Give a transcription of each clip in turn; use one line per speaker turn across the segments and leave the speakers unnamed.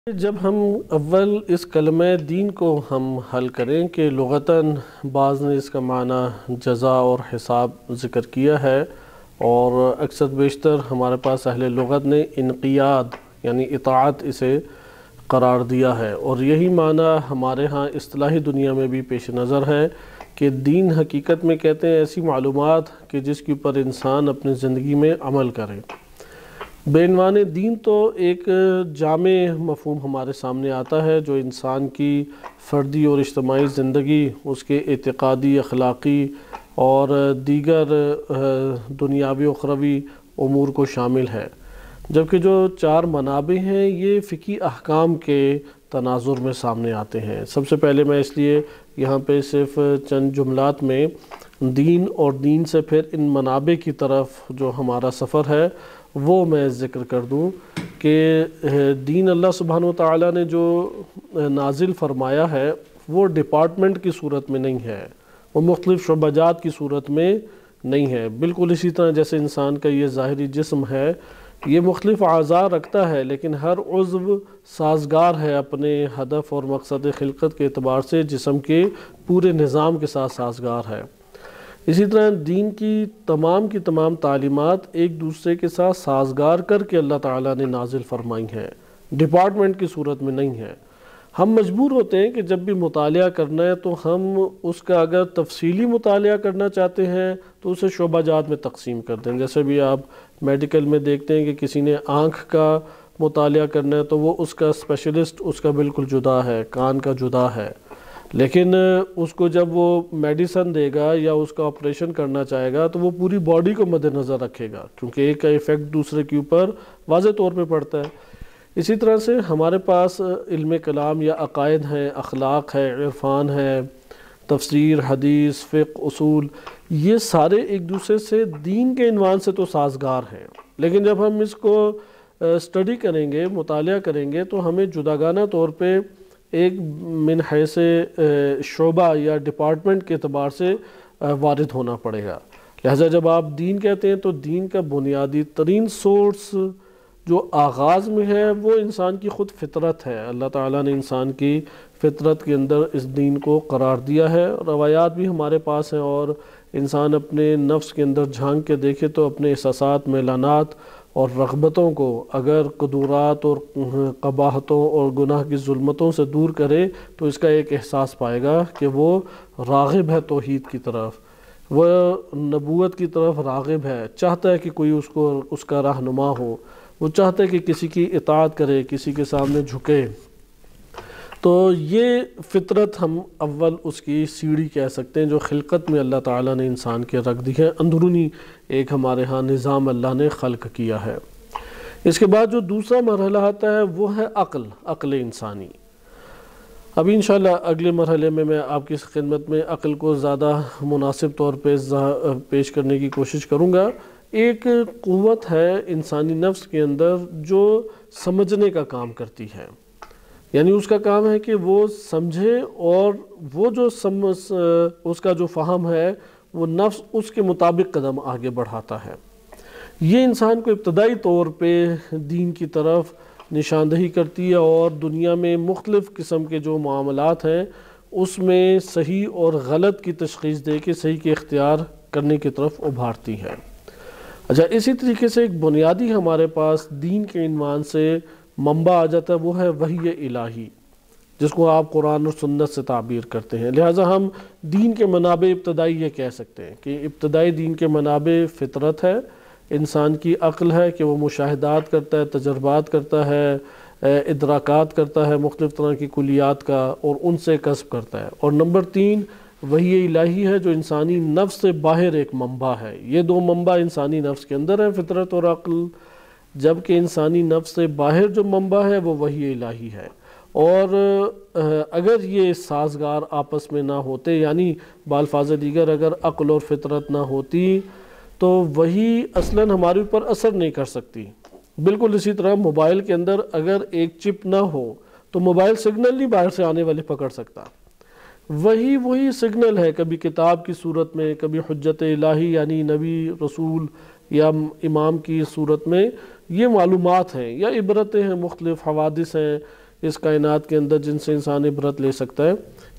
جب ہم اول اس کلمہ دین کو ہم حل کریں کہ لغتاً بعض نے اس کا معنی جزا اور حساب ذکر کیا ہے، اور اکثر بیشتر ہمارے پاس اہل لغت نے انقیاد یعنی اطاعت اسے قرار دیا ہے، اور یہی معنی ہمارے ہاں اصطلاحی دنیا میں بھی پیش نظر ہے کہ دین حقیقت میں کہتے ہیں ایسی معلومات کہ جس کے اوپر انسان اپنی زندگی میں عمل کرے۔ بعنوان دین تو ایک جامع مفہوم ہمارے سامنے آتا ہے جو انسان کی فردی اور اجتماعی زندگی، اس کے اعتقادی، اخلاقی اور دیگر دنیاوی و اخروی امور کو شامل ہے، جبکہ جو چار منابع ہیں یہ فقہی احکام کے تناظر میں سامنے آتے ہیں۔ سب سے پہلے میں اس لیے یہاں پہ صرف چند جملات میں دین اور دین سے پھر ان منابع کی طرف جو ہمارا سفر ہے وہ میں ذکر کر دوں کہ دین اللہ سبحانہ و تعالیٰ نے جو نازل فرمایا ہے وہ ڈپارٹمنٹ کی صورت میں نہیں ہے، وہ مختلف شعبہ جات کی صورت میں نہیں ہے۔ بالکل اسی طرح جیسے انسان کا یہ ظاہری جسم ہے، یہ مختلف اعضاء رکھتا ہے لیکن ہر عضو سازگار ہے اپنے ہدف اور مقصد خلقت کے اعتبار سے، جسم کے پورے نظام کے ساتھ سازگار ہے۔ اسی طرح دین کی تمام تعلیمات ایک دوسرے کے ساتھ سازگار کر کے اللہ تعالیٰ نے نازل فرمائی ہیں، ڈپارٹمنٹ کی صورت میں نہیں ہے۔ ہم مجبور ہوتے ہیں کہ جب بھی مطالعہ کرنا ہے تو ہم اس کا اگر تفصیلی مطالعہ کرنا چاہتے ہیں تو اسے شعبہ جات میں تقسیم کر دیں۔ جیسے بھی آپ میڈیکل میں دیکھتے ہیں کہ کسی نے آنکھ کا مطالعہ کرنا ہے تو وہ اس کا اسپیشلسٹ اس کا بالکل جدا ہے، کان کا جدا ہے، لیکن اس کو جب وہ میڈیسن دے گا یا اس کا آپریشن کرنا چاہے گا تو وہ پوری باڈی کو مد نظر رکھے گا، کیونکہ ایک کا ایفیکٹ دوسرے کے اوپر واضح طور پہ پڑتا ہے۔ اسی طرح سے ہمارے پاس علم کلام یا عقائد ہیں، اخلاق ہے، عرفان ہے، تفسیر، حدیث، فقہ، اصول، یہ سارے ایک دوسرے سے دین کے عنوان سے تو سازگار ہیں، لیکن جب ہم اس کو اسٹڈی کریں گے، مطالعہ کریں گے تو ہمیں جداگانہ طور پہ ایک من حیث شعبہ یا ڈپارٹمنٹ کے اعتبار سے وارد ہونا پڑے گا۔ لہٰذا جب آپ دین کہتے ہیں تو دین کا بنیادی ترین سورس جو آغاز میں ہے وہ انسان کی خود فطرت ہے۔ اللہ تعالیٰ نے انسان کی فطرت کے اندر اس دین کو قرار دیا ہے، روایات بھی ہمارے پاس ہیں، اور انسان اپنے نفس کے اندر جھانک کے دیکھے تو اپنے احساسات، میلانات اور رغبتوں کو اگر قدورات اور قباحتوں اور گناہ کی ظلمتوں سے دور کرے تو اس کا ایک احساس پائے گا کہ وہ راغب ہے توحید کی طرف، وہ نبوت کی طرف راغب ہے، چاہتا ہے کہ کوئی اس کا رہنما ہو، وہ چاہتا ہے کہ کسی کی اطاعت کرے، کسی کے سامنے جھکے۔ تو یہ فطرت ہم اول اس کی سیڑھی کہہ سکتے ہیں جو خلقت میں اللہ تعالیٰ نے انسان کے رکھ دی ہے، اندرونی ایک ہمارے ہاں نظام اللہ نے خلق کیا ہے۔ اس کے بعد جو دوسرا مرحلہ آتا ہے وہ ہے عقل انسانی۔ اب انشاءاللہ اگلے مرحلے میں آپ کی خدمت میں عقل کو زیادہ مناسب طور پہ پیش کرنے کی کوشش کروں گا۔ ایک قوت ہے انسانی نفس کے اندر جو سمجھنے کا کام کرتی ہے، یعنی اس کا کام ہے کہ وہ سمجھے، اور وہ جو اس کا جو فہم ہے وہ نفس اس کے مطابق قدم آگے بڑھاتا ہے۔ یہ انسان کو ابتدائی طور پہ دین کی طرف نشاندہی کرتی ہے، اور دنیا میں مختلف قسم کے جو معاملات ہیں اس میں صحیح اور غلط کی تشخیص دے کے صحیح کے اختیار کرنے کی طرف ابھارتی ہے۔ اچھا، اسی طریقے سے ایک بنیادی ہمارے پاس دین کے عنوان سے منبع آ جاتا ہے، وہ ہے وحی الہی، جس کو آپ قرآن اور سنت سے تعبیر کرتے ہیں۔ لہٰذا ہم دین کے منابع ابتدائی یہ کہہ سکتے ہیں کہ ابتدائی دین کے منابع فطرت ہے، انسان کی عقل ہے کہ وہ مشاہدات کرتا ہے، تجربات کرتا ہے، ادراکات کرتا ہے مختلف طرح کی کلیات کا، اور ان سے کسب کرتا ہے۔ اور نمبر 3 وحی الہی ہے جو انسانی نفس سے باہر ایک منبع ہے۔ یہ دو منبع انسانی نفس کے اندر ہیں، فطرت اور عقل، جبکہ انسانی نفس سے باہر جو منبع ہے وہ وحی الہی ہے۔ اور اگر یہ سازگار آپس میں نہ ہوتے، یعنی بالفاظ دیگر اگر عقل اور فطرت نہ ہوتی تو وہی اصلاً ہمارے اوپر اثر نہیں کر سکتی۔ بالکل اسی طرح موبائل کے اندر اگر ایک چپ نہ ہو تو موبائل سگنل نہیں باہر سے آنے والے پکڑ سکتا، وہی سگنل ہے، کبھی کتاب کی صورت میں، کبھی حجت الہی یعنی نبی، رسول یا امام کی صورت میں یہ معلومات ہیں یا عبرتیں ہیں، مختلف حوادث ہیں اس کائنات کے اندر جن سے انسان عبرت لے سکتا ہے،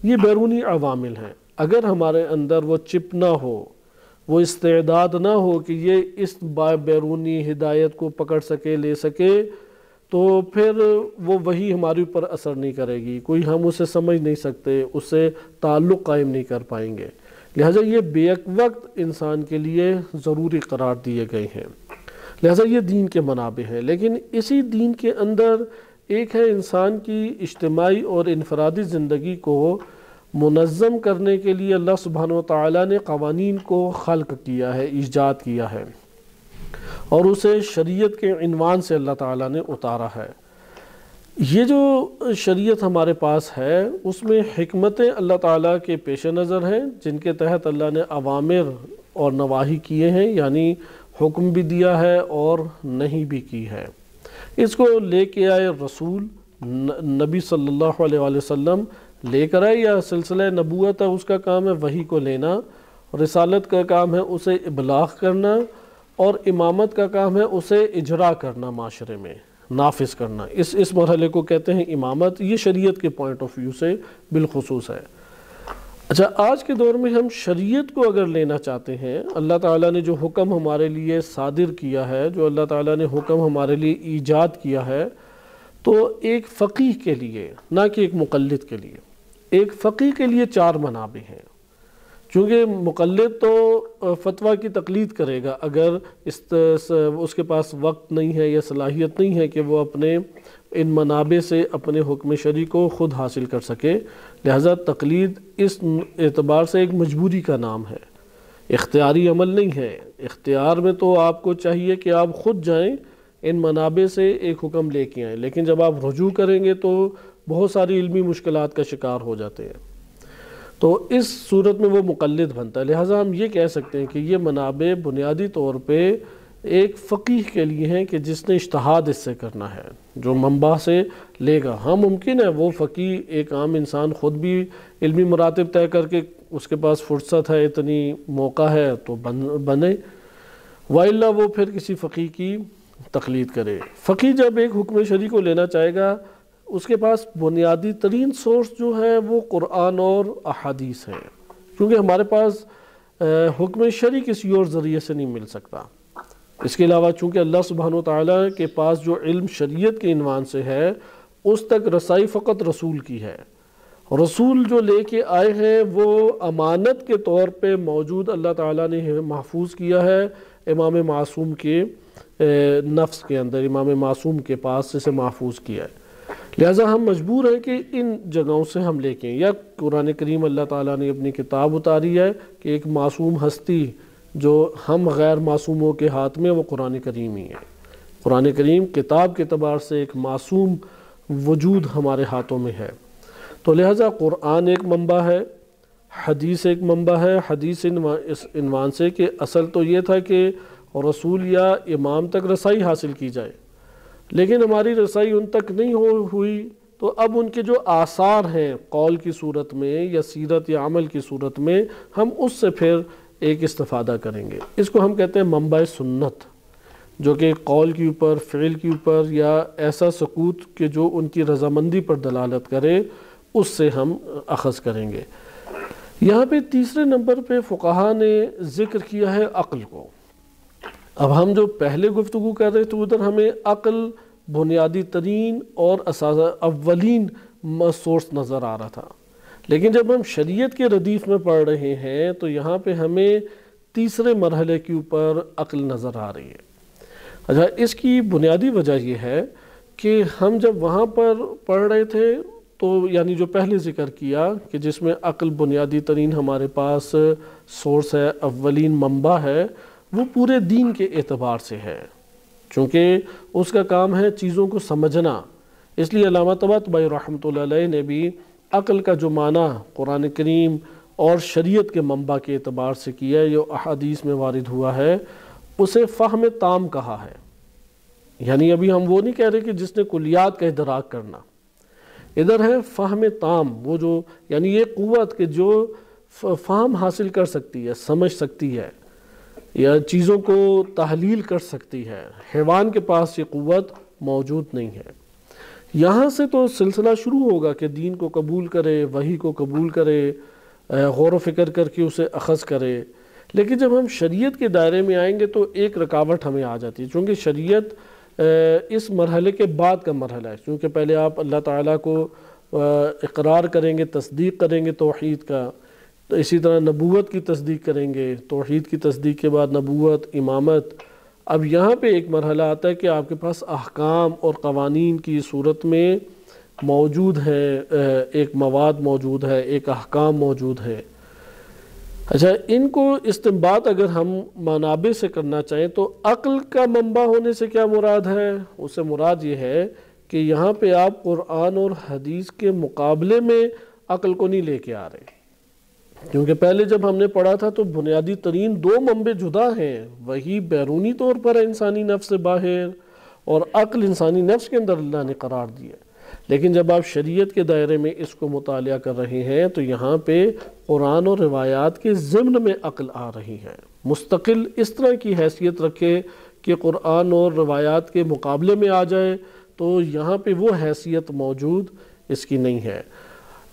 یہ بیرونی عوامل ہیں۔ اگر ہمارے اندر وہ چپ نہ ہو، وہ استعداد نہ ہو کہ یہ اس بیرونی ہدایت کو پکڑ سکے، لے سکے، تو پھر وہ وہی ہمارے اوپر اثر نہیں کرے گی، کوئی ہم اسے سمجھ نہیں سکتے، اس سے تعلق قائم نہیں کر پائیں گے۔ لہٰذا یہ بیک وقت انسان کے لیے ضروری قرار دیے گئے ہیں، لہٰذا یہ دین کے منابع ہیں۔ لیکن اسی دین کے اندر ایک ہے انسان کی اجتماعی اور انفرادی زندگی کو منظم کرنے کے لیے اللہ سبحانہ وتعالیٰ نے قوانین کو خلق کیا ہے، ایجاد کیا ہے، اور اسے شریعت کے عنوان سے اللہ تعالیٰ نے اتارا ہے۔ یہ جو شریعت ہمارے پاس ہے اس میں حکمتیں اللہ تعالیٰ کے پیش نظر ہیں، جن کے تحت اللہ نے اوامر اور نواہی کیے ہیں، یعنی حکم بھی دیا ہے اور نہیں بھی کی ہے۔ اس کو لے کے آئے رسول نبی صلی اللہ علیہ وآلہ وسلم لے کر آئے، یا سلسلہ نبوت ہے اس کا کام ہے وحی کو لینا، رسالت کا کام ہے اسے ابلاغ کرنا، اور امامت کا کام ہے اسے اجرا کرنا، معاشرے میں نافذ کرنا۔ اس مرحلے کو کہتے ہیں امامت۔ یہ شریعت کے پوائنٹ آف ویو سے بالخصوص ہے۔ اچھا، آج کے دور میں ہم شریعت کو اگر لینا چاہتے ہیں، اللہ تعالیٰ نے جو حکم ہمارے لیے صادر کیا ہے، جو اللہ تعالیٰ نے حکم ہمارے لیے ایجاد کیا ہے، تو ایک فقیہ کے لیے، نہ کہ ایک مقلد کے لیے، ایک فقیہ کے لیے 4 منابع ہیں۔ چونکہ مقلد تو فتویٰ کی تقلید کرے گا اگر اس کے پاس وقت نہیں ہے یا صلاحیت نہیں ہے کہ وہ اپنے ان منابع سے اپنے حکم شرعی کو خود حاصل کر سکے، لہذا تقلید اس اعتبار سے ایک مجبوری کا نام ہے، اختیاری عمل نہیں ہے۔ اختیار میں تو آپ کو چاہیے کہ آپ خود جائیں، ان منابع سے ایک حکم لے کے آئیں، لیکن جب آپ رجوع کریں گے تو بہت ساری علمی مشکلات کا شکار ہو جاتے ہیں، تو اس صورت میں وہ مقلد بنتا ہے۔ لہٰذا ہم یہ کہہ سکتے ہیں کہ یہ منابع بنیادی طور پہ ایک فقیہ کے لیے ہیں کہ جس نے اجتہاد اس سے کرنا ہے، جو منبع سے لے گا۔ ہاں ممکن ہے وہ فقیہ ایک عام انسان خود بھی علمی مراتب طے کر کے اس کے پاس فرصت ہے، اتنی موقع ہے تو بنے، وإلا وہ پھر کسی فقیہ کی تقلید کرے۔ فقیہ جب ایک حکم شرعی کو لینا چاہے گا، اس کے پاس بنیادی ترین سورس جو ہے وہ قرآن اور احادیث ہے، کیونکہ ہمارے پاس حکم شرعی کسی اور ذریعے سے نہیں مل سکتا۔ اس کے علاوہ چونکہ اللہ سبحانہ وتعالیٰ کے پاس جو علم شریعت کے عنوان سے ہے، اس تک رسائی فقط رسول کی ہے۔ رسول جو لے کے آئے ہیں وہ امانت کے طور پہ موجود اللہ تعالیٰ نے محفوظ کیا ہے امام معصوم کے نفس کے اندر، امام معصوم کے پاس اسے محفوظ کیا ہے۔ لہٰذا ہم مجبور ہیں کہ ان جگہوں سے ہم لے کے، یا قرآن کریم اللہ تعالیٰ نے اپنی کتاب اتاری ہے کہ ایک معصوم ہستی جو ہم غیر معصوموں کے ہاتھ میں، وہ قرآن کریم ہی ہے۔ قرآن کریم کتاب کے اعتبار سے ایک معصوم وجود ہمارے ہاتھوں میں ہے، تو لہٰذا قرآن ایک منبع ہے، حدیث ایک منبع ہے۔ حدیث اس عنوان سے کہ اصل تو یہ تھا کہ رسول یا امام تک رسائی حاصل کی جائے، لیکن ہماری رسائی ان تک نہیں ہوئی، تو اب ان کے جو آثار ہیں قول کی صورت میں یا سیرت یا عمل کی صورت میں، ہم اس سے پھر ایک استفادہ کریں گے۔ اس کو ہم کہتے ہیں منبع سنت، جو کہ قول کے اوپر، فعل کے اوپر، یا ایسا سکوت کہ جو ان کی رضامندی پر دلالت کرے، اس سے ہم اخذ کریں گے۔ یہاں پہ تیسرے نمبر پہ فقہا نے ذکر کیا ہے عقل کو۔ اب ہم جو پہلے گفتگو کر رہے تھے ادھر ہمیں عقل بنیادی ترین اور اولین سورس نظر آ رہا تھا، لیکن جب ہم شریعت کے ردیف میں پڑھ رہے ہیں تو یہاں پہ ہمیں تیسرے مرحلے کے اوپر عقل نظر آ رہی ہے۔ اچھا، اس کی بنیادی وجہ یہ ہے کہ ہم جب وہاں پر پڑھ رہے تھے تو یعنی جو پہلے ذکر کیا کہ جس میں عقل بنیادی ترین ہمارے پاس سورس ہے، اولین منبع ہے، وہ پورے دین کے اعتبار سے ہے، چونکہ اس کا کام ہے چیزوں کو سمجھنا۔ اس لیے علامہ طباطبائی رحمۃ اللہ علیہ نے بھی عقل کا جو معنی قرآن کریم اور شریعت کے منبع کے اعتبار سے کیا ہے، جو احادیث میں وارد ہوا ہے، اسے فہم تام کہا ہے۔ یعنی ابھی ہم وہ نہیں کہہ رہے کہ جس نے کلیات کا ادراک کرنا، ادھر ہے فہم تام، وہ جو یعنی یہ قوت کہ جو فہم حاصل کر سکتی ہے، سمجھ سکتی ہے، یا چیزوں کو تحلیل کر سکتی ہے۔ حیوان کے پاس یہ قوت موجود نہیں ہے۔ یہاں سے تو سلسلہ شروع ہوگا کہ دین کو قبول کرے، وحی کو قبول کرے، غور و فکر کر کے اسے اخذ کرے۔ لیکن جب ہم شریعت کے دائرے میں آئیں گے تو ایک رکاوٹ ہمیں آ جاتی ہے، چونکہ شریعت اس مرحلے کے بعد کا مرحلہ ہے، کیونکہ پہلے آپ اللہ تعالیٰ کو اقرار کریں گے، تصدیق کریں گے توحید کا، تو اسی طرح نبوت کی تصدیق کریں گے، توحید کی تصدیق کے بعد نبوت، امامت۔ اب یہاں پہ ایک مرحلہ آتا ہے کہ آپ کے پاس احکام اور قوانین کی صورت میں موجود ہے، ایک مواد موجود ہے، ایک احکام موجود ہے۔ اچھا، ان کو استنباط اگر ہم منابع سے کرنا چاہیں تو عقل کا منبع ہونے سے کیا مراد ہے؟ اس سے مراد یہ ہے کہ یہاں پہ آپ قرآن اور حدیث کے مقابلے میں عقل کو نہیں لے کے آ رہے، کیونکہ پہلے جب ہم نے پڑھا تھا تو بنیادی ترین دو منبع جدا ہیں، وہی بیرونی طور پر ہے انسانی نفس سے باہر، اور عقل انسانی نفس کے اندر اللہ نے قرار دیا۔ لیکن جب آپ شریعت کے دائرے میں اس کو مطالعہ کر رہے ہیں تو یہاں پہ قرآن اور روایات کے ضمن میں عقل آ رہی ہے، مستقل اس طرح کی حیثیت رکھے کہ قرآن اور روایات کے مقابلے میں آ جائے، تو یہاں پہ وہ حیثیت موجود اس کی نہیں ہے۔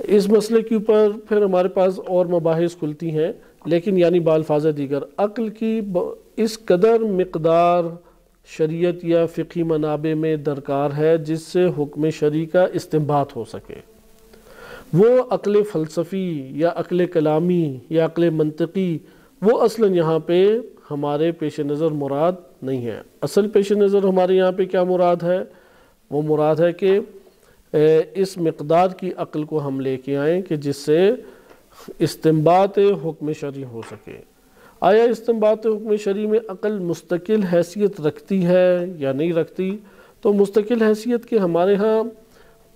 اس مسئلے کے اوپر پھر ہمارے پاس اور مباحث کھلتی ہیں، لیکن یعنی بالفاظ دیگر عقل کی اس قدر مقدار شریعت یا فقہی منابع میں درکار ہے جس سے حکم شرعی کا استنباط ہو سکے۔ وہ عقل فلسفی یا عقل کلامی یا عقل منطقی وہ اصلاً یہاں پہ ہمارے پیش نظر مراد نہیں ہے۔ اصل پیش نظر ہمارے یہاں پہ کیا مراد ہے؟ وہ مراد ہے کہ اس مقدار کی عقل کو ہم لے کے آئیں کہ جس سے استنباط حکم شرعی ہو سکے۔ آیا استنباط حکم شرعی میں عقل مستقل حیثیت رکھتی ہے یا نہیں رکھتی؟ تو مستقل حیثیت کے ہمارے ہاں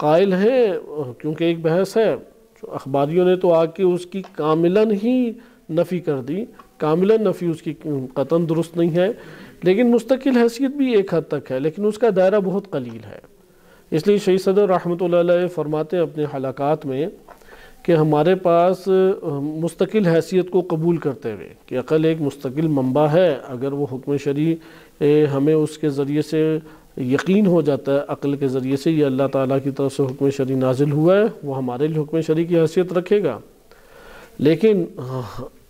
قائل ہیں، کیونکہ ایک بحث ہے، اخباریوں نے تو آ کے اس کی کاملاً ہی نفی کر دی، کاملاً نفی اس کی قطعاً درست نہیں ہے، لیکن مستقل حیثیت بھی ایک حد تک ہے، لیکن اس کا دائرہ بہت قلیل ہے۔ اس لیے شیخ صدر رحمۃ اللہ علیہ فرماتے ہیں اپنے حلقات میں کہ ہمارے پاس مستقل حیثیت کو قبول کرتے ہوئے کہ عقل ایک مستقل منبع ہے، اگر وہ حکم شرعی ہمیں اس کے ذریعے سے یقین ہو جاتا ہے، عقل کے ذریعے سے یہ اللہ تعالیٰ کی طرف سے حکم شرعی نازل ہوا ہے، وہ ہمارے لیے حکم شرعی کی حیثیت رکھے گا۔ لیکن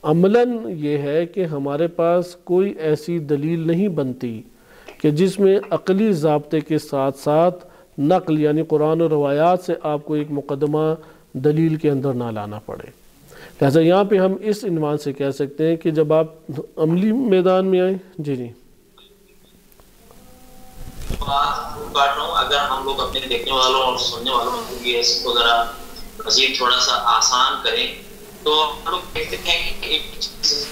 عملاً یہ ہے کہ ہمارے پاس کوئی ایسی دلیل نہیں بنتی کہ جس میں عقلی ضابطے کے ساتھ ساتھ نقل یعنی قرآن و روایات سے آپ کو ایک مقدمہ دلیل کے اندر نہ لانا پڑے۔ لہٰذا یہاں پہ ہم اس عنوان سے کہہ سکتے ہیں کہ جب آپ عملی میدان میں آئیں۔ جی
اگر ہم لوگ اپنے دیکھنے والوں اور سننے والوں کی اس کو ذرا مزید تھوڑا سا آسان کریں تو ہم لوگ دیکھتے ہیں کہ ایک چیز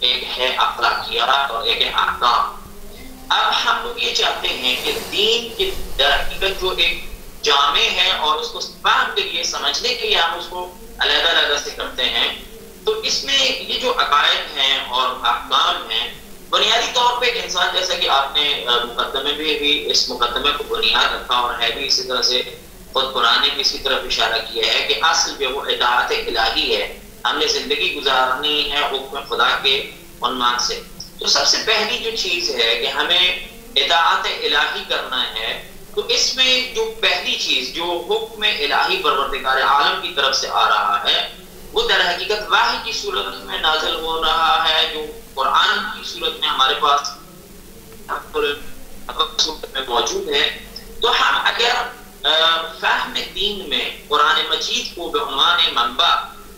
ایک ہے اخلاقیات اور ایک ہے احکام۔ اب ہم لوگ یہ چاہتے ہیں کہ دین کی حقیقت جو ایک جامع ہے اور اس کو فہم کے لیے سمجھنے کے لیے ہم اس کو علیحدہ علیحدہ سے کرتے ہیں، تو اس میں یہ جو عقائد ہیں اور احکام ہیں بنیادی طور پہ ایک انسان، جیسا کہ آپ نے مقدمے میں بھی اس مقدمے کو بنیاد رکھا اور ہے بھی اسی طرح سے خود قرآن نے بھی اسی طرف اشارہ کیا ہے کہ اصل جو وہ اطاعت الہی ہے، ہم نے زندگی گزارنی ہے حکم خدا کے عنوان سے۔ تو سب سے پہلی جو چیز ہے کہ ہمیں اطاعت الہی کرنا ہے، تو اس میں جو پہلی چیز جو حکم الہی پروردگار عالم کی طرف سے آ رہا ہے وہ در حقیقت وحی کی صورت میں نازل ہو رہا ہے، جو قرآن کی صورت میں ہمارے پاس صورت میں موجود ہے۔ تو ہم اگر فہم دین میں قرآن مجید کو بعنوان منبع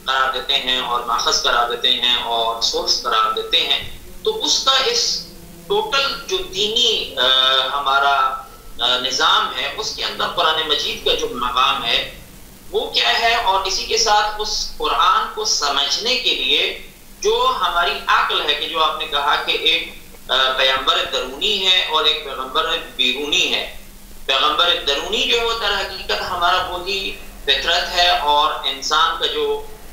قرار دیتے ہیں اور ماخذ قرار دیتے ہیں اور سورس قرار دیتے ہیں، تو اس کا اس ٹوٹل جو دینی ہمارا نظام ہے اس کے اندر قرآن مجید کا جو مقام ہے وہ کیا ہے، اور اسی کے ساتھ اس قرآن کو سمجھنے کے لیے جو ہماری عقل ہے، کہ جو آپ نے کہا کہ ایک پیغمبر درونی ہے اور ایک پیغمبر بیرونی ہے۔ پیغمبر درونی جو ہے وہ در حقیقت ہمارا وہی فطرت ہے اور انسان کا جو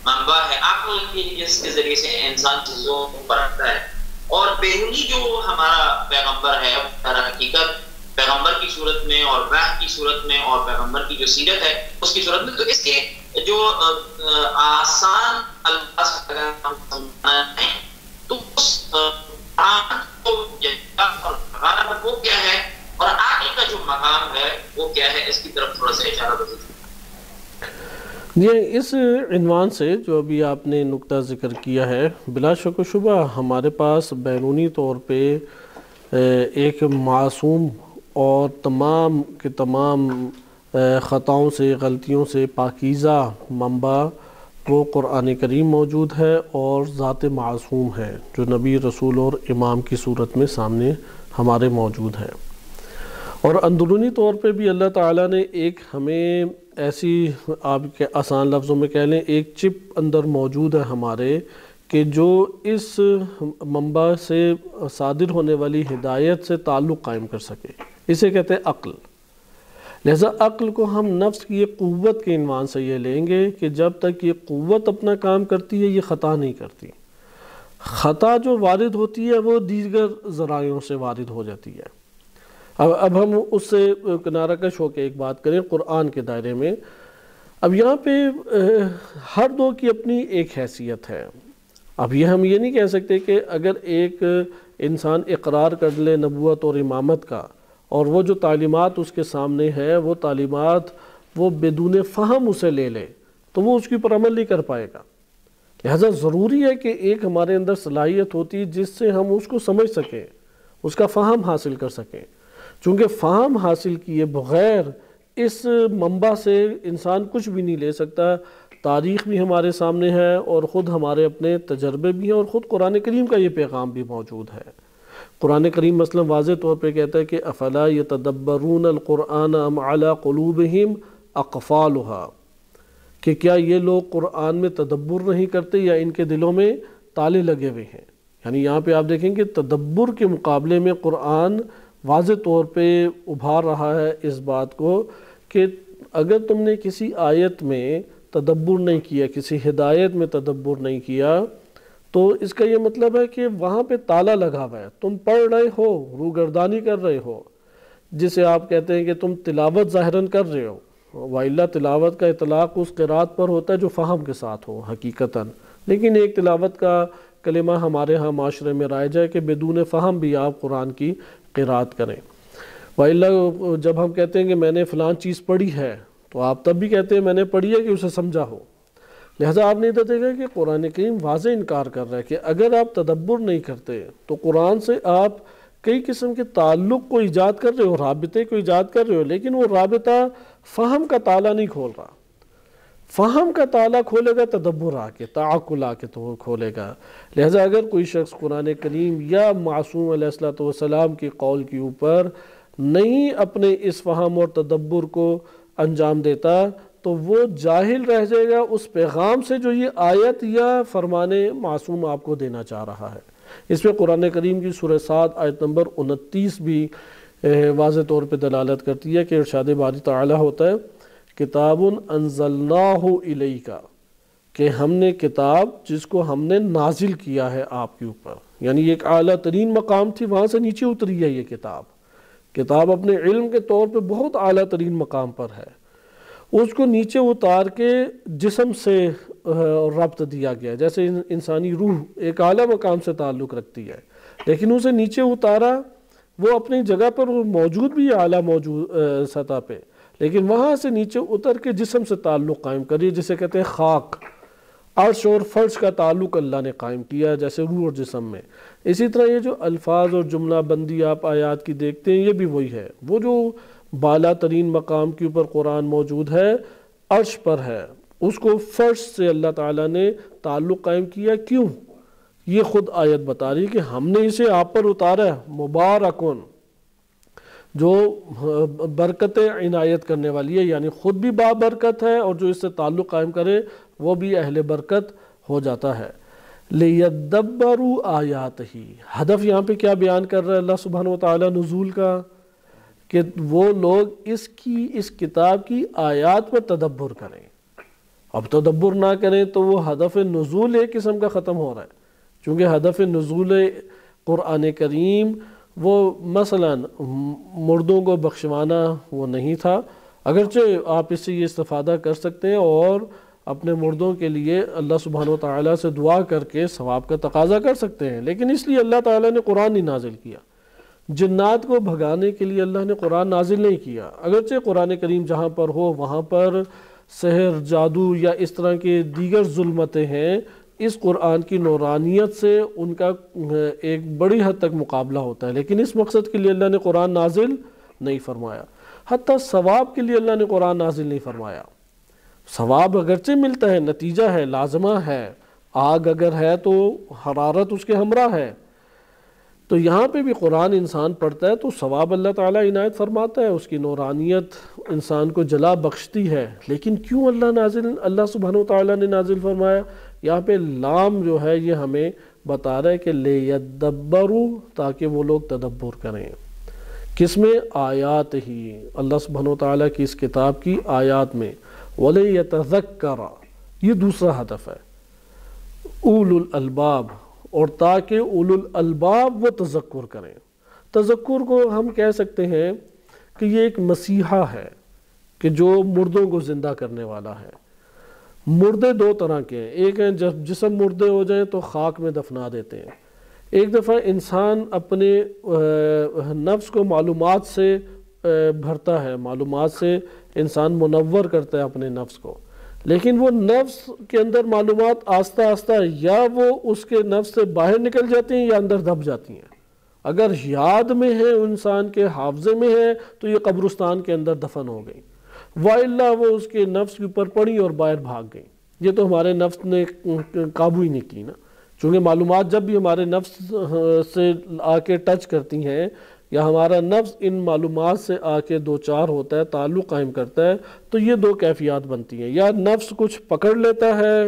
منبع ہے عقل کی، جس کے ذریعے سے انسان چیزوں کو پرکھتا ہے، اور بیرونی جو ہمارا پیغمبر ہے در حقیقت پیغمبر کی صورت میں اور وحی کی صورت میں اور پیغمبر کی جو سیرت ہے اس کی صورت میں۔ تو اس کے جو آسان الفاظ اگر ہم سمجھنا ہے تو اس قرآن کو اور مقام وہ کیا ہے اور عقل کا جو مقام ہے وہ کیا ہے، اس کی طرف تھوڑا سا اشارہ بتائیے۔
یہ اس عنوان سے جو ابھی آپ نے نقطہ ذکر کیا ہے، بلا شک و شبہ ہمارے پاس بیرونی طور پہ ایک معصوم اور تمام کے تمام خطاؤں سے، غلطیوں سے پاکیزہ منبع وہ قرآن کریم موجود ہے، اور ذات معصوم ہے جو نبی، رسول اور امام کی صورت میں سامنے ہمارے موجود ہے۔ اور اندرونی طور پہ بھی اللہ تعالیٰ نے ایک ہمیں ایسی، آپ کے آسان لفظوں میں کہہ لیں، ایک چپ اندر موجود ہے ہمارے، کہ جو اس منبع سے صادر ہونے والی ہدایت سے تعلق قائم کر سکے۔ اسے کہتے ہیں عقل۔ لہذا عقل کو ہم نفس کی ایک قوت کے عنوان سے یہ لیں گے کہ جب تک یہ قوت اپنا کام کرتی ہے یہ خطا نہیں کرتی۔ خطا جو وارد ہوتی ہے وہ دیگر ذرائعوں سے وارد ہو جاتی ہے۔ اب ہم اس سے کنارہ کش ہو کے ایک بات کریں قرآن کے دائرے میں۔ اب یہاں پہ ہر دو کی اپنی ایک حیثیت ہے۔ اب ہم یہ نہیں کہہ سکتے کہ اگر ایک انسان اقرار کر لے نبوت اور امامت کا، اور وہ جو تعلیمات اس کے سامنے ہے وہ تعلیمات وہ بدون فہم اسے لے لے، تو وہ اس کے اوپر عمل نہیں کر پائے گا۔ لہذا ضروری ہے کہ ایک ہمارے اندر صلاحیت ہوتی ہے جس سے ہم اس کو سمجھ سکیں، اس کا فہم حاصل کر سکیں۔ چونکہ فہم حاصل کیے بغیر اس منبع سے انسان کچھ بھی نہیں لے سکتا۔ تاریخ بھی ہمارے سامنے ہے، اور خود ہمارے اپنے تجربے بھی ہیں، اور خود قرآن کریم کا یہ پیغام بھی موجود ہے۔ قرآن کریم مثلا واضح طور پہ کہتا ہے کہ افلا یتدبرون القرآن ام علی قلوبہم اقفالھا، کہ کیا یہ لوگ قرآن میں تدبر نہیں کرتے یا ان کے دلوں میں تالے لگے ہوئے ہیں۔ یعنی یہاں پہ آپ دیکھیں کہ تدبر کے مقابلے میں قرآن واضح طور پہ ابھار رہا ہے اس بات کو کہ اگر تم نے کسی آیت میں تدبر نہیں کیا، کسی ہدایت میں تدبر نہیں کیا، تو اس کا یہ مطلب ہے کہ وہاں پہ تالا لگا ہوا ہے، تم پڑھ رہے ہو، روگردانی کر رہے ہو، جسے آپ کہتے ہیں کہ تم تلاوت ظاہراً کر رہے ہو، وَإِلَّا تلاوت کا اطلاق اس قرات پر ہوتا ہے جو فہم کے ساتھ ہو حقیقتاً، لیکن ایک تلاوت کا کلمہ ہمارے ہاں معاشرے میں رائج ہے کہ بدون فہم بھی آپ قرآن کی قرات کریں۔ وَإِلَّا جب ہم کہتے ہیں کہ میں نے فلان چیز پڑھی ہے، تو آپ تب بھی کہتے ہیں میں نے پڑھی ہے کہ اسے سمجھا ہو۔ لہٰذا آپ نے ادھر دیکھا کہ قرآن کریم واضح انکار کر رہا ہے کہ اگر آپ تدبر نہیں کرتے تو قرآن سے آپ کئی قسم کے تعلق کو ایجاد کر رہے ہو، رابطے کو ایجاد کر رہے ہو، لیکن وہ رابطہ فہم کا تالا نہیں کھول رہا۔ فہم کا تالا کھولے گا تدبر آ کے، تعقل آ کے تو کھولے گا۔ لہٰذا اگر کوئی شخص قرآن کریم یا معصوم علیہ السلام کی قول کے اوپر نہیں اپنے اس فہم اور تدبر کو انجام دیتا تو وہ جاہل رہ جائے گا اس پیغام سے جو یہ آیت یا فرمان معصوم آپ کو دینا چاہ رہا ہے۔ اس پہ قرآن کریم کی سورہ صاد آیت نمبر 29 بھی واضح طور پہ دلالت کرتی ہے کہ ارشاد باری تعالیٰ ہوتا ہے کتاب انزلناہ الیک، کہ ہم نے کتاب جس کو ہم نے نازل کیا ہے آپ کے اوپر، یعنی ایک اعلیٰ ترین مقام تھی، وہاں سے نیچے اتری ہے یہ کتاب اپنے علم کے طور پہ بہت اعلیٰ ترین مقام پر ہے، اس کو نیچے اتار کے جسم سے ربط دیا گیا، جیسے انسانی روح ایک اعلیٰ مقام سے تعلق رکھتی ہے، لیکن اسے نیچے اتارا، وہ اپنی جگہ پر موجود بھی اعلیٰ سطح پہ، لیکن وہاں سے نیچے اتر کے جسم سے تعلق قائم کریے، جسے کہتے ہیں خاک، عرش اور فرش کا تعلق اللہ نے قائم کیا جیسے روح اور جسم میں۔ اسی طرح یہ جو الفاظ اور جملہ بندی آپ آیات کی دیکھتے ہیں یہ بھی وہی ہے، وہ جو بالا ترین مقام کے اوپر قرآن موجود ہے، عرش پر ہے، اس کو فرش سے اللہ تعالیٰ نے تعلق قائم کیا۔ کیوں؟ یہ خود آیت بتا رہی ہے کہ ہم نے اسے آپ پر اتارا ہے، مبارکن، جو برکت عنایت کرنے والی ہے، یعنی خود بھی بابرکت ہے اور جو اس سے تعلق قائم کرے وہ بھی اہل برکت ہو جاتا ہے۔ لِيَدَّبَّرُوا آیَاتِهِ، ہدف یہاں پہ کیا بیان کر رہا ہے اللہ سبحانہ وتعالیٰ نزول کا، کہ وہ لوگ اس کتاب کی آیات پر تدبر کریں۔ اب تدبر نہ کریں تو وہ ہدف نزول ایک قسم کا ختم ہو رہا ہے، چونکہ ہدف نزول قرآن کریم وہ مثلا مردوں کو بخشوانا وہ نہیں تھا، اگرچہ آپ اس سے یہ استفادہ کر سکتے ہیں اور اپنے مردوں کے لیے اللہ سبحانہ وتعالیٰ سے دعا کر کے ثواب کا تقاضا کر سکتے ہیں، لیکن اس لیے اللہ تعالیٰ نے قرآن نہیں نازل کیا جنات کو بھگانے کے لیے اللہ نے قرآن نازل نہیں کیا، اگرچہ قرآن کریم جہاں پر ہو وہاں پر سحر، جادو یا اس طرح کے دیگر ظلمتیں ہیں، اس قرآن کی نورانیت سے ان کا ایک بڑی حد تک مقابلہ ہوتا ہے، لیکن اس مقصد کے لیے اللہ نے قرآن نازل نہیں فرمایا۔ حتیٰ ثواب کے لیے اللہ نے قرآن نازل نہیں فرمایا۔ ثواب اگرچہ ملتا ہے، نتیجہ ہے، لازمہ ہے، آگ اگر ہے تو حرارت اس کے ہمراہ ہے، تو یہاں پہ بھی قرآن انسان پڑھتا ہے تو ثواب اللہ تعالیٰ عنایت فرماتا ہے، اس کی نورانیت انسان کو جلا بخشتی ہے۔ لیکن کیوں اللہ سبحانہ و تعالیٰ نے نازل فرمایا؟ یہاں پہ لام جو ہے یہ ہمیں بتا رہا ہے کہ لیدبروا، تاکہ وہ لوگ تدبر کریں۔ کس میں؟ آیات ہی، اللہ سبحانہ و تعالیٰ کی اس کتاب کی آیات میں۔ وَلِيَتَذَكَّرَ، یہ دوسرا ہدف ہے، اولو الالباب، اور تاکہ اولو الالباب وہ تذکر کریں۔ تذکر کو ہم کہہ سکتے ہیں کہ یہ ایک مسیحا ہے کہ جو مردوں کو زندہ کرنے والا ہے۔ مردے دو طرح کے ہیں، ایک ہیں جب جسم مردے ہو جائیں تو خاک میں دفنا دیتے ہیں، ایک دفعہ انسان اپنے نفس کو معلومات سے بھرتا ہے، معلومات سے انسان منور کرتا ہے اپنے نفس کو، لیکن وہ نفس کے اندر معلومات آہستہ آہستہ یا وہ اس کے نفس سے باہر نکل جاتی ہیں یا اندر دب جاتی ہیں۔ اگر یاد میں ہے، انسان کے حافظے میں ہے، تو یہ قبرستان کے اندر دفن ہو گئی، وَإِلَّا وہ اس کے نفس کے اوپر پڑی اور باہر بھاگ گئی۔ یہ تو ہمارے نفس نے قابو ہی نہیں کی نا، چونکہ معلومات جب بھی ہمارے نفس سے آ کے ٹچ کرتی ہیں یا ہمارا نفس ان معلومات سے آ کے دوچار ہوتا ہے، تعلق قائم کرتا ہے، تو یہ دو کیفیات بنتی ہیں، یا نفس کچھ پکڑ لیتا ہے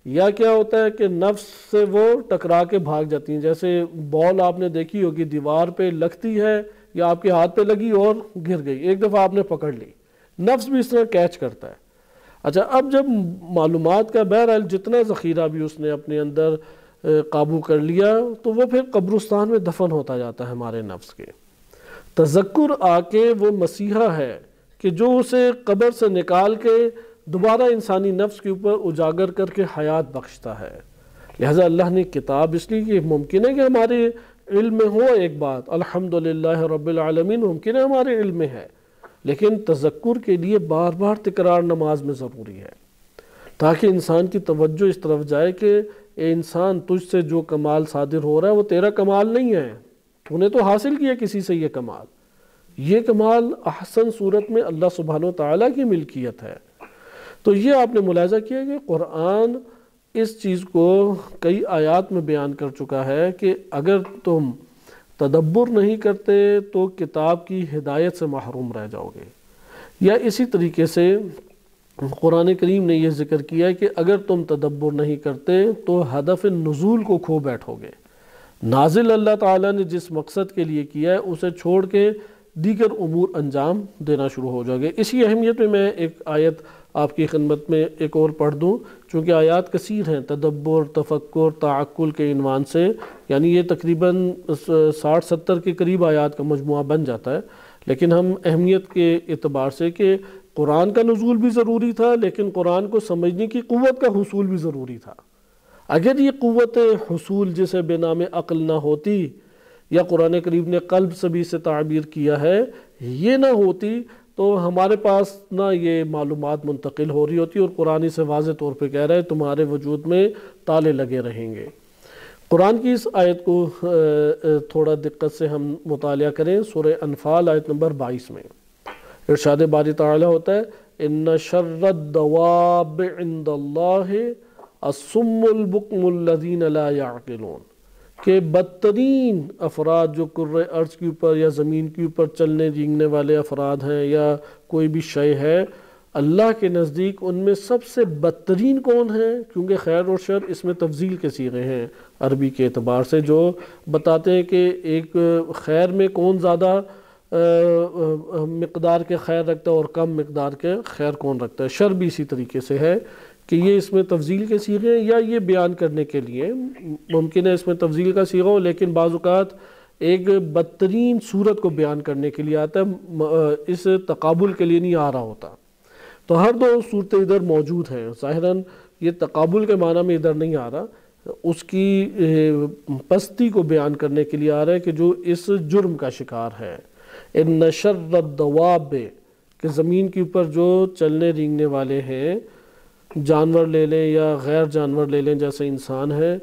یا کیا ہوتا ہے کہ نفس سے وہ ٹکرا کے بھاگ جاتی ہیں۔ جیسے بال آپ نے دیکھی ہوگی دیوار پہ لگتی ہے یا آپ کے ہاتھ پہ لگی اور گر گئی، ایک دفعہ آپ نے پکڑ لی، نفس بھی اس طرح کیچ کرتا ہے۔ اچھا، اب جب معلومات کا بہرحال جتنا ذخیرہ بھی اس نے اپنے اندر قابو کر لیا تو وہ پھر قبرستان میں دفن ہوتا جاتا ہے ہمارے نفس کے۔ تذکر آ کے وہ مسیحا ہے کہ جو اسے قبر سے نکال کے دوبارہ انسانی نفس کے اوپر اجاگر کر کے حیات بخشتا ہے۔ لہذا اللہ نے کتاب اس لیے کہ ممکن ہے کہ ہمارے علم میں ہو ایک بات، الحمدللہ رب العالمین، ممکن ہے ہمارے علم میں ہے، لیکن تذکر کے لیے بار بار تکرار نماز میں ضروری ہے، تاکہ انسان کی توجہ اس طرف جائے کہ اے انسان، تجھ سے جو کمال صادر ہو رہا ہے وہ تیرا کمال نہیں ہے، تو نے تو حاصل کیا کسی سے یہ کمال، یہ کمال احسن صورت میں اللہ سبحانہ و تعالیٰ کی ملکیت ہے۔ تو یہ آپ نے ملاحظہ کیا کہ قرآن اس چیز کو کئی آیات میں بیان کر چکا ہے کہ اگر تم تدبر نہیں کرتے تو کتاب کی ہدایت سے محروم رہ جاؤ گے۔ یا اسی طریقے سے قرآن کریم نے یہ ذکر کیا ہے کہ اگر تم تدبر نہیں کرتے تو ہدف نزول کو کھو بیٹھو گے۔ نازل اللہ تعالیٰ نے جس مقصد کے لیے کیا ہے اسے چھوڑ کے دیگر امور انجام دینا شروع ہو جاؤ گے۔ اسی اہمیت میں ایک آیت آپ کی خدمت میں ایک اور پڑھ دوں، چونکہ آیات کثیر ہیں تدبر، تفکر، تعقل کے عنوان سے، یعنی یہ تقریباً 60-70 کے قریب آیات کا مجموعہ بن جاتا ہے، لیکن ہم اہمیت کے اعتبار سے کہ قرآن کا نزول بھی ضروری تھا، لیکن قرآن کو سمجھنے کی قوت کا حصول بھی ضروری تھا۔ اگر یہ قوت حصول جسے بے نام عقل نہ ہوتی، یا قرآن کریم نے قلب سے بھی سے تعبیر کیا ہے، یہ نہ ہوتی تو ہمارے پاس نہ یہ معلومات منتقل ہو رہی ہوتی، اور قرآن سے واضح طور پہ کہہ رہا ہے تمہارے وجود میں تالے لگے رہیں گے۔ قرآن کی اس آیت کو تھوڑا دقت سے ہم مطالعہ کریں، سورہ انفال آیت نمبر 22 میں ارشاد باری تعالی ہوتا ہے ان شر الدواب عند اللہ الصم البکم الذین لا یعقلون، کہ بدترین افراد جو کرۂ ارض کے اوپر یا زمین کے اوپر چلنے رینگنے والے افراد ہیں یا کوئی بھی شے ہے، اللہ کے نزدیک ان میں سب سے بدترین کون ہیں؟ کیونکہ خیر اور شر اس میں تفضیل کے صیغے ہیں عربی کے اعتبار سے، جو بتاتے ہیں کہ ایک خیر میں کون زیادہ مقدار کے خیر رکھتا ہے اور کم مقدار کے خیر کون رکھتا ہے۔ شر بھی اسی طریقے سے ہے کہ یہ اس میں تفضیل کے صیغے ہیں، یا یہ بیان کرنے کے لیے ممکن ہے اس میں تفضیل کا صیغہ ہو، لیکن بعض اوقات ایک بدترین صورت کو بیان کرنے کے لیے آتا ہے، اس تقابل کے لیے نہیں آ رہا ہوتا۔ تو ہر دو صورتیں ادھر موجود ہیں، ظاہراً یہ تقابل کے معنی میں ادھر نہیں آ رہا، اس کی پستی کو بیان کرنے کے لیے آ رہا ہے کہ جو اس جرم کا شکار ہے. ان شر الدواب، کہ زمین کے اوپر جو چلنے رینگنے والے ہیں، جانور لے لیں یا غیر جانور لے لیں جیسے انسان ہے،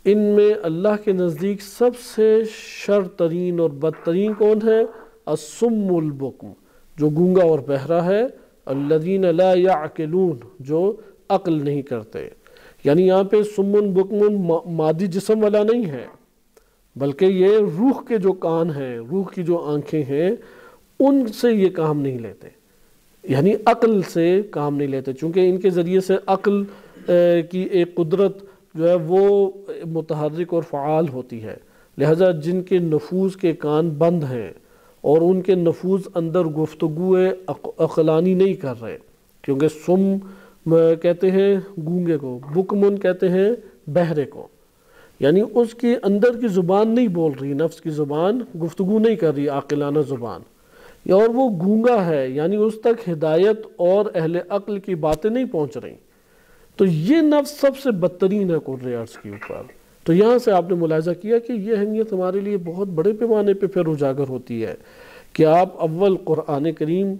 ان میں اللہ کے نزدیک سب سے شر ترین اور بدترین کون ہے؟ الصم البکم، جو گونگا اور بہرا ہے، الذین لا یعقلون، جو عقل نہیں کرتے. یعنی یہاں پہ سمن بکمن مادی جسم والا نہیں ہے، بلکہ یہ روح کے جو کان ہیں، روح کی جو آنکھیں ہیں، ان سے یہ کام نہیں لیتے، یعنی عقل سے کام نہیں لیتے، چونکہ ان کے ذریعے سے عقل کی ایک قدرت جو ہے وہ متحرک اور فعال ہوتی ہے. لہذا جن کے نفوذ کے کان بند ہیں اور ان کے نفوذ اندر گفتگو عقلانی نہیں کر رہے، کیونکہ سم کہتے ہیں گونگے کو، بکمن کہتے ہیں بہرے کو، یعنی اس کی اندر کی زبان نہیں بول رہی، نفس کی زبان گفتگو نہیں کر رہی، عاقلانہ زبان، اور وہ گونگا ہے، یعنی اس تک ہدایت اور اہل عقل کی باتیں نہیں پہنچ رہی. تو یہ نفس سب سے بدترین ہے قرۂ ارض کے اوپر. تو یہاں سے آپ نے ملاحظہ کیا کہ یہ اہمیت ہمارے لیے بہت بڑے پیمانے پہ پھر اجاگر ہوتی ہے کہ آپ اول قرآن کریم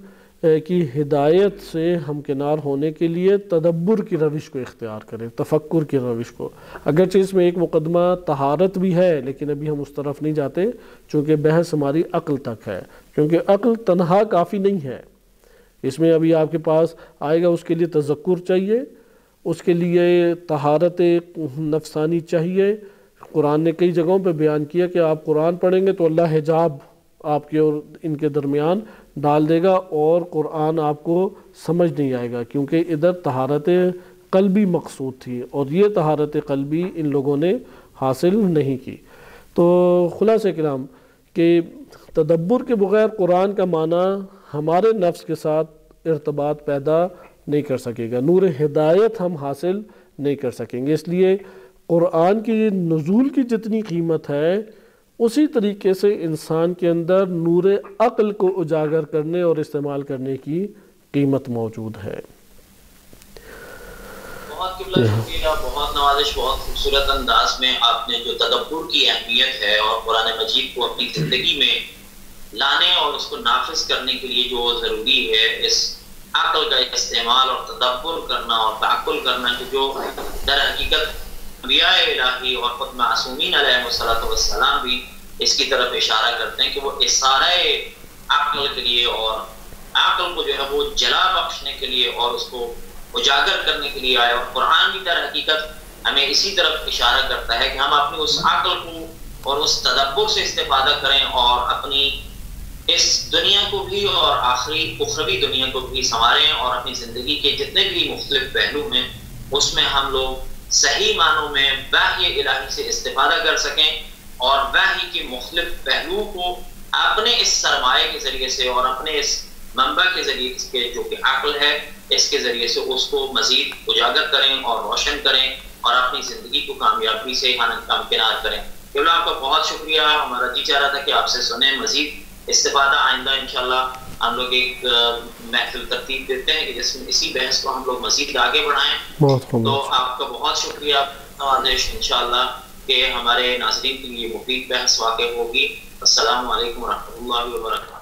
کی ہدایت سے ہمکنار ہونے کے لیے تدبر کی روش کو اختیار کریں، تفکر کی روش کو. اگرچہ اس میں ایک مقدمہ طہارت بھی ہے، لیکن ابھی ہم اس طرف نہیں جاتے چونکہ بحث ہماری عقل تک ہے، کیونکہ عقل تنہا کافی نہیں ہے. اس میں ابھی آپ کے پاس آئے گا، اس کے لیے تذکر چاہیے، اس کے لیے طہارت نفسانی چاہیے. قرآن نے کئی جگہوں پہ بیان کیا کہ آپ قرآن پڑھیں گے تو اللہ حجاب آپ کے اور ان کے درمیان ڈال دے گا اور قرآن آپ کو سمجھ نہیں آئے گا، کیونکہ ادھر طہارت قلبی مقصود تھی اور یہ طہارت قلبی ان لوگوں نے حاصل نہیں کی. تو خلاصہ کلام کہ تدبر کے بغیر قرآن کا معنی ہمارے نفس کے ساتھ ارتباط پیدا نہیں کر سکے گا، نور ہدایت ہم حاصل نہیں کر سکیں گے. اس لیے قرآن کی نزول کی جتنی قیمت ہے، اسی طریقے سے انسان کے اندر نور عقل کو اجاگر کرنے اور استعمال کرنے کی قیمت موجود ہے.
بہت قبلہ شکریہ، بہت نوازش، بہت خوبصورت انداز میں آپ نے جو تدبر کی اہمیت ہے اور قرآن مجید کو اپنی زندگی میں لانے اور اس کو نافذ کرنے کے لیے جو ضروری ہے، اس عقل کا استعمال اور تدبر کرنا اور تعقل کرنا، جو در حقیقت انبیاء الہی اور خود معصومین علیہ السلام بھی اس کی طرف اشارہ کرتے ہیں کہ وہ اشارہ عقل کے لیے اور عقل کو جو ہے وہ جلا بخشنے کے لیے اور اس کو اجاگر کرنے کے لیے آئے. اور قرآن بھی در حقیقت ہمیں اسی طرف اشارہ کرتا ہے کہ ہم اپنی اس عقل کو اور اس تدبر سے استفادہ کریں اور اپنی اس دنیا کو بھی اور آخری اخروی دنیا کو بھی سنواریں، اور اپنی زندگی کے جتنے بھی مختلف پہلو ہیں اس میں ہم لوگ صحیح معنوں میں وحی الہی سے استفادہ کر سکیں اور وحی کے مختلف پہلوؤں کو اپنے اس سرمایہ کے ذریعے سے اور اپنے اس منبع کے ذریعے سے جو کہ عقل ہے، اس کے ذریعے سے اس کو مزید اجاگر کریں اور روشن کریں اور اپنی زندگی کو کامیابی سے ہمکنار کریں. آپ کا بہت شکریہ. ہمارا جی چاہ رہا تھا کہ آپ سے سنیں مزید استفادہ. آئندہ انشاءاللہ ہم لوگ ایک محفل ترتیب دیتے ہیں کہ جس میں اسی بحث کو ہم لوگ مزید آگے بڑھائیں. تو آپ کا بہت شکریہ نوازش. انشاءاللہ کہ ہمارے ناظرین کے لیے مفید بحث واقع ہوگی. السلام علیکم ورحمۃ اللہ وبرکاتہ.